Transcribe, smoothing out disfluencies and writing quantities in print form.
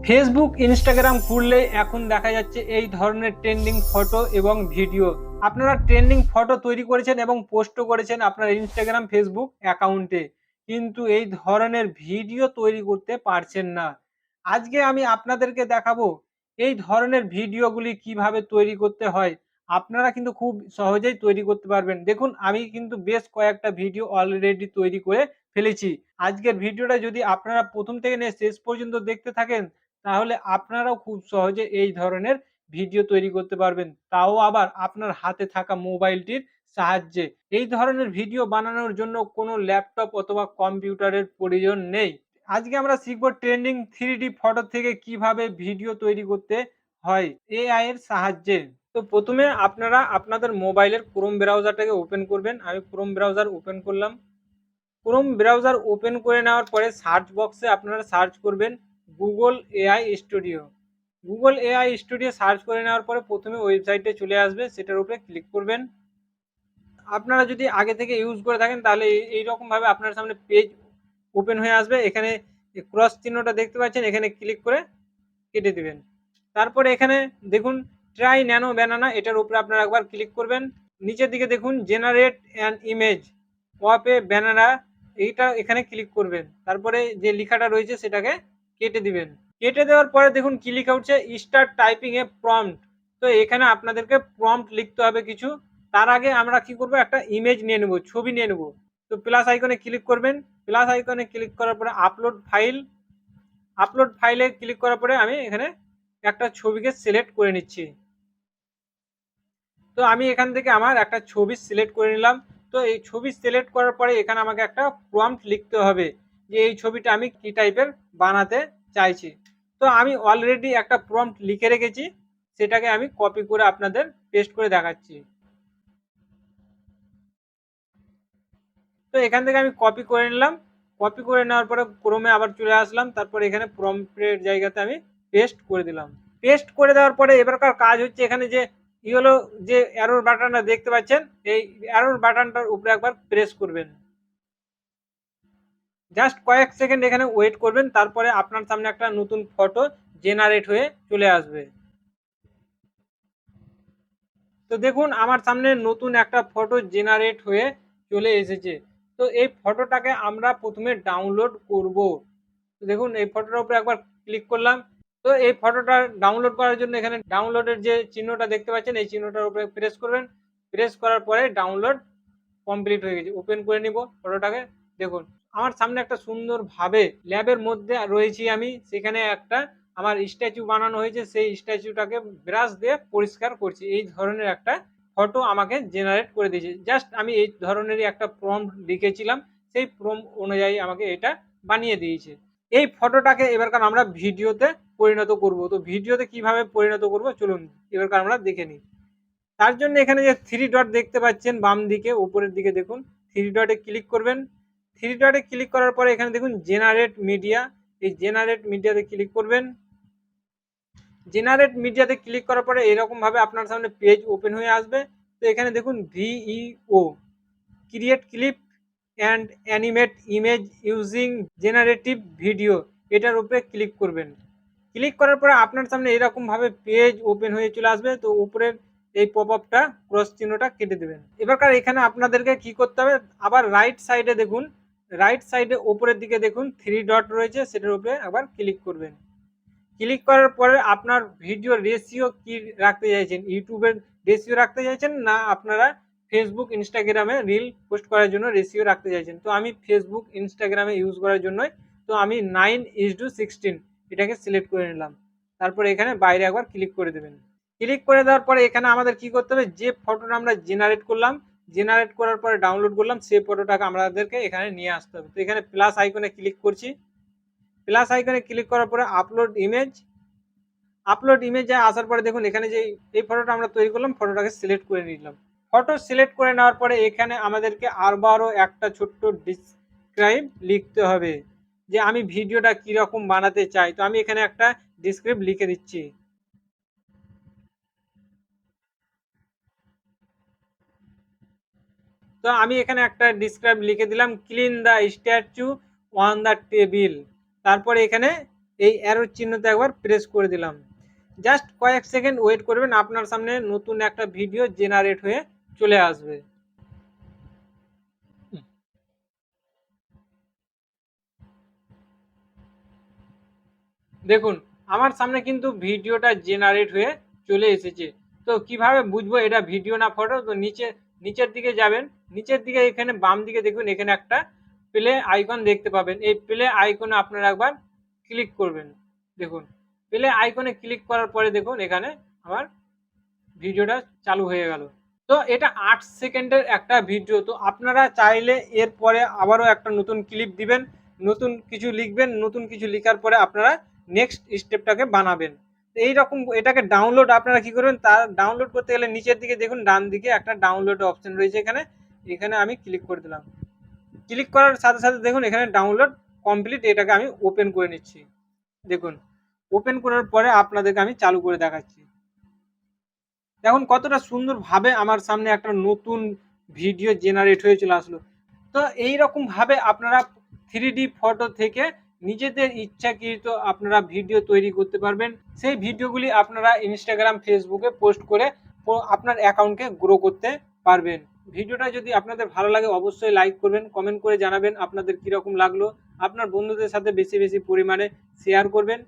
Facebook Instagram খুললে এখন দেখা যাচ্ছে এই ধরনের ট্রেন্ডিং ফটো এবং ভিডিও। আপনারা ট্রেন্ডিং ফটো তৈরি করেছেন এবং পোস্টও করেছেন আপনার ইনস্টাগ্রাম ফেসবুক অ্যাকাউন্টে, কিন্তু এই ধরনের ভিডিও তৈরি করতে পারছেন না। আজকে আমি আপনাদেরকে দেখাবো এই ধরনের ভিডিওগুলি কিভাবে তৈরি করতে হয়। আপনারা কিন্তু খুব সহজেই তৈরি করতে পারবেন। দেখুন, আমি কিন্তু বেশ কয়েকটা ভিডিও অলরেডি তৈরি করে ফেলেছি। আজকের ভিডিওটা যদি আপনারা প্রথম থেকে নিয়ে শেষ পর্যন্ত দেখতে থাকেন, তাহলে আপনারাও খুব সহজে এই ধরনের ভিডিও তৈরি করতে পারবেন, তাও আবার আপনার হাতে থাকা মোবাইলটির সাহায্যে। এই ধরনের ভিডিও বানানোর জন্য কোনো ল্যাপটপ অথবা কম্পিউটারের প্রয়োজন নেই। আজকে আমরা শিখব ট্রেন্ডিং 3D ফটো থেকে কিভাবে ভিডিও তৈরি করতে হয় এআই এর সাহায্যে। তো প্রথমে আপনারা আপনাদের মোবাইলের ক্রোম ব্রাউজারটাকে ওপেন করবেন। আমি ক্রোম ব্রাউজার ওপেন করলাম। ক্রোম ব্রাউজার ওপেন করে নেওয়ার পরে সার্চ বক্সে আপনারা সার্চ করবেন Google AI studio. Google AI studio search করে নেওয়ার পরে প্রথমে ওয়েবসাইটে চলে আসবে, সেটার উপরে ক্লিক করবেন। আপনারা যদি আগে থেকে ইউজ করে থাকেন তাহলে এইরকমভাবে আপনার সামনে পেজ ওপেন হয়ে আসবে। এখানে ক্রস চিহ্নটা দেখতে পাচ্ছেন, এখানে ক্লিক করে কেটে দিবেন। তারপরে এখানে দেখুন ট্রাই ন্যানো ব্যানানা, এটার উপরে আপনারা একবার ক্লিক করবেন। নিচের দিকে দেখুন generate an image of A banana, এইটা এখানে ক্লিক করবেন। তারপরে যে লেখাটা রয়েছে সেটাকে কেটে দিবেন। কেটে দেওয়ার পরে দেখুন কি লেখা উঠছে, স্টার্ট টাইপিং এ প্রম্পট। তো এখানে আপনাদেরকে প্রম্পট লিখতে হবে কিছু। তার আগে আমরা কি করব, একটা ইমেজ নিয়ে নেব, ছবি নিয়ে নেব। তো প্লাস আইকনে ক্লিক করবেন। প্লাস আইকনে ক্লিক করার পরে আপলোড ফাইলে ক্লিক করার পরে আমি এখানে একটা ছবিকে সিলেক্ট করে নিচ্ছি। তো আমি এখান থেকে আমার একটা ছবি সিলেক্ট করে নিলাম। তো এই ছবি সিলেক্ট করার পরে এখানে আমাকে একটা প্রম্পট লিখতে হবে যে এই ছবিটা আমি কি টাইপের বানাতে চাইছি। তো আমি অলরেডি একটা প্রম্পট লিখে রেখেছি, সেটাকে আমি কপি করে আপনাদের পেস্ট করে দেখাচ্ছি। তো এখান থেকে আমি কপি করে নিলাম। কপি করে নেওয়ার পরে ক্রোমে আবার চলে আসলাম। তারপরে এখানে প্রম্পটের জায়গাতে আমি পেস্ট করে দিলাম। পেস্ট করে দেওয়ার পরে এবারকার কাজ হচ্ছে এখানে যে হলো যে অ্যারোর বাটনটা দেখতে পাচ্ছেন, এই অ্যারোর বাটনটার উপরে একবার প্রেস করবেন। জাস্ট কয়েক সেকেন্ড এখানে ওয়েট করবেন, তারপরে আপনার সামনে একটা নতুন ফটো জেনারেট হয়ে চলে আসবে। তো দেখুন আমার সামনে নতুন একটা ফটো জেনারেট হয়ে চলে এসেছে। তো এই ফটোটাকে আমরা প্রথমে ডাউনলোড করব। তো দেখুন এই ফটোটার উপরে একবার ক্লিক করলাম। তো এই ফটোটা ডাউনলোড করার জন্য এখানে ডাউনলোডের যে চিহ্নটা দেখতে পাচ্ছেন, এই চিহ্নটার উপরে প্রেস করবেন। প্রেস করার পরে ডাউনলোড কমপ্লিট হয়ে গেছে। ওপেন করে নিব ফটোটাকে। দেখুন আমার সামনে একটা সুন্দরভাবে ল্যাবের মধ্যে রয়েছি আমি, সেখানে একটা আমার স্ট্যাচু বানানো হয়েছে, সেই স্ট্যাচুটাকে ব্রাশ দিয়ে পরিষ্কার করছি। এই ধরনের একটা ফটো আমাকে জেনারেট করে দিয়েছে। জাস্ট আমি এই ধরনেরই একটা প্রম্পট লিখেছিলাম, সেই প্রম্পট অনুযায়ী আমাকে এটা বানিয়ে দিয়েছে। এই ফটোটাকে এবারকার আমরা ভিডিওতে পরিণত করব। তো ভিডিওতে কিভাবে পরিণত করব চলুন এবারকার আমরা দেখে নিই। তার জন্য এখানে যে থ্রি ডট দেখতে পাচ্ছেন বাম দিকে উপরের দিকে দেখুন, থ্রি ডটে ক্লিক করবেন। থ্রি ডটে ক্লিক করার পরে এখানে দেখুন জেনারেট মিডিয়া, এই জেনারেট মিডিয়াতে ক্লিক করবেন। জেনারেট মিডিয়াতে ক্লিক করার পরে এরকম ভাবে আপনার সামনে পেজ ওপেন হয়ে আসবে। তো এখানে দেখুন Veo create clip and animate image using generative video, এটার উপরে ক্লিক করবেন। ক্লিক করার পরে আপনার সামনে এরকম ভাবে পেজ ওপেন হয়ে চলে আসবে। তো উপরের এই পপ আপটা ক্রস চিহ্নটা কেটে দেবেন। এবারকার এখানে আপনাদেরকে কি করতে হবে, আবার রাইট সাইডে দেখুন, রাইট সাইডে উপরের দিকে দেখুন থ্রি ডট রয়েছে, সেটার উপরে আবার ক্লিক করবেন। ক্লিক করার পরে আপনার ভিডিও রেশিও কি রাখতে চাইছেন, ইউটিউবের রেশিও রাখতে চাইছেন না আপনারা ফেসবুক ইনস্টাগ্রামে রিল পোস্ট করার জন্য রেশিও রাখতে চাইছেন। তো আমি ফেসবুক ইনস্টাগ্রামে ইউজ করার জন্যই তো আমি 9:16 এটাকে সিলেক্ট করে নিলাম। তারপরে এখানে বাইরে একবার ক্লিক করে দেবেন। ক্লিক করে দেওয়ার পরে এখানে আমাদের কি করতে হবে, যে ফটোটা আমরা জেনারেট করলাম, জেনারেট করার পরে ডাউনলোড করলাম, সেই ফটোটাকে আমাদেরকে এখানে নিয়ে আসতে হবে। তো এখানে প্লাস আইকনে ক্লিক করছি। প্লাস আইকনে ক্লিক করার পরে আপলোড ইমেজ, আপলোড ইমেজে আসার পরে দেখুন এখানে যে এই ফটোটা আমরা তৈরি করলাম, ফটোটাকে সিলেক্ট করে নিলাম। ফটো সিলেক্ট করে নেওয়ার পরে এখানে আমাদেরকে আবারও একটা ছোট্ট ডিসক্রাইব লিখতে হবে যে আমি ভিডিওটা কিরকম বানাতে চাই। তো আমি এখানে একটা ডিসক্রিপ্ট লিখে দিচ্ছি। তো আমি এখানে একটা ডিসক্রাইব লিখে দিলাম, clean the statue on the table. তারপরে এখানে এই অ্যারোর চিহ্নতে একবার প্রেস করে দিলাম। জাস্ট কয়েক সেকেন্ড ওয়েট করবেন, আপনার সামনে নতুন একটা ভিডিও জেনারেট হয়ে চলে আসবে। দেখুন আমার সামনে কিন্তু ভিডিওটা জেনারেট হয়ে চলে এসেছে। তো কিভাবে বুঝবো এটা ভিডিও না ফটো? তো নিচের দিকে যাবেন। নিচের দিকে এখানে বাম দিকে দেখবেন, এখানে একটা প্লে আইকন দেখতে পাবেন। এই প্লে আইকনে আপনারা একবার ক্লিক করবেন। দেখুন প্লে আইকনে ক্লিক করার পরে দেখুন এখানে আমার ভিডিওটা চালু হয়ে গেল। তো এটা ৮ সেকেন্ডের একটা ভিডিও। তো আপনারা চাইলে এরপরে আবারও একটা নতুন ক্লিপ দিবেন, নতুন কিছু লিখবেন, নতুন কিছু লিখার পরে আপনারা নেক্সট স্টেপটাকে বানাবেন। তো এইরকম এটাকে ডাউনলোড আপনারা কি করবেন, তার ডাউনলোড করতে গেলে নিচের দিকে দেখুন ডান দিকে একটা ডাউনলোড অপশন রয়েছে, এখানে এখানে আমি ক্লিক করে দিলাম। ক্লিক করার সাথে সাথে দেখুন এখানে ডাউনলোড কমপ্লিট, এটাকে আমি ওপেন করে নিচ্ছি। দেখুন ওপেন করার পরে আপনাদেরকে আমি চালু করে দেখাচ্ছি। দেখুন কতটা সুন্দরভাবে আমার সামনে একটা নতুন ভিডিও জেনারেট হয়ে চলে আসলো। তো এইরকম ভাবে আপনারা 3D ফটো থেকে নিজেদের ইচ্ছাকৃত আপনারা ভিডিও তৈরি করতে পারবেন। সেই ভিডিওগুলি আপনারা ইনস্টাগ্রাম ফেসবুকে পোস্ট করে আপনার অ্যাকাউন্টকে গ্রো করতে পারবেন। ভিডিওটা যদি আপনাদের ভালো লাগে অবশ্যই লাইক করবেন, কমেন্ট করে জানাবেন আপনাদের কীরকম লাগলো। আপনার বন্ধুদের সাথে বেশি বেশি পরিমাণে শেয়ার করবেন।